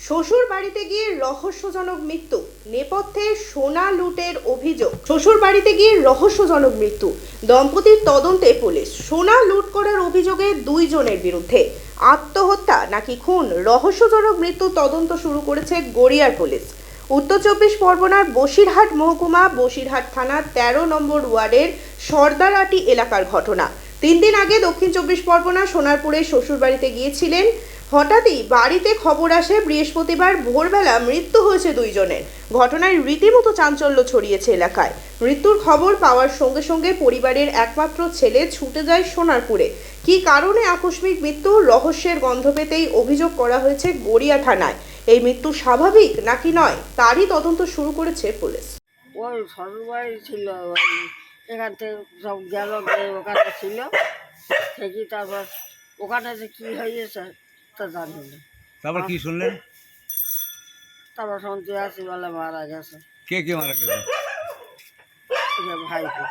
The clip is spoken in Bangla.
শ্বশুর বাড়িতে গিয়ে রহস্যজনক মৃত্যু, নেপথ্যে সোনা লুটের অভিযোগ। শ্বশুর বাড়িতে গিয়ে রহস্যজনক মৃত্যু, দম্পতির তদন্তে পুলিশ। সোনা লুট করার অভিযোগে 2 জনের বিরুদ্ধে। আত্মহত্যা নাকি খুন, রহস্যজনক মৃত্যু তদন্ত শুরু করেছে গড়িয়ার পুলিশ। উত্তর 24 পরগনার বসিরহাট মহকুমা বসিরহাট থানা 13 নম্বর ওয়ার্ডের সর্দারআটি এলাকার ঘটনা। 3 দিন আগে দক্ষিণ 24 পরগনা সোনারপুরে শ্বশুর বাড়িতে গিয়েছিলেন। হঠাৎই বাড়িতে খবর আসে বৃহস্পতিবার ভোরবেলা মৃত্যু হয়েছে 2 জনের। ঘটনায় রীতিমতো চাঞ্চল্য ছড়িয়েছে এলাকায়। মৃত্যুর খবর পাওয়ার সঙ্গে সঙ্গে পরিবারের একমাত্র ছেলে ছুটে যায় সোনারপুরে। কী কারণে আকস্মিক মৃত্যু, রহস্যের গন্ধ পেতেই অভিযোগ করা হয়েছে গড়িয়া থানায়। এই মৃত্যু স্বাভাবিক নাকি নয় তারই তদন্ত শুরু করেছে পুলিশ। ওই শ্বশুরবাড়ি ছিল, ওই এখান থেকে সব গেল, ওখানে ছিল থেকে তারপর ওখানে যে কী হয়েছে তা জানি না। তারপর কি শুনলেন? তারপর শুনতে আসি বলে মারা গেছে। কে কে মারা গেছে? ভাইকে।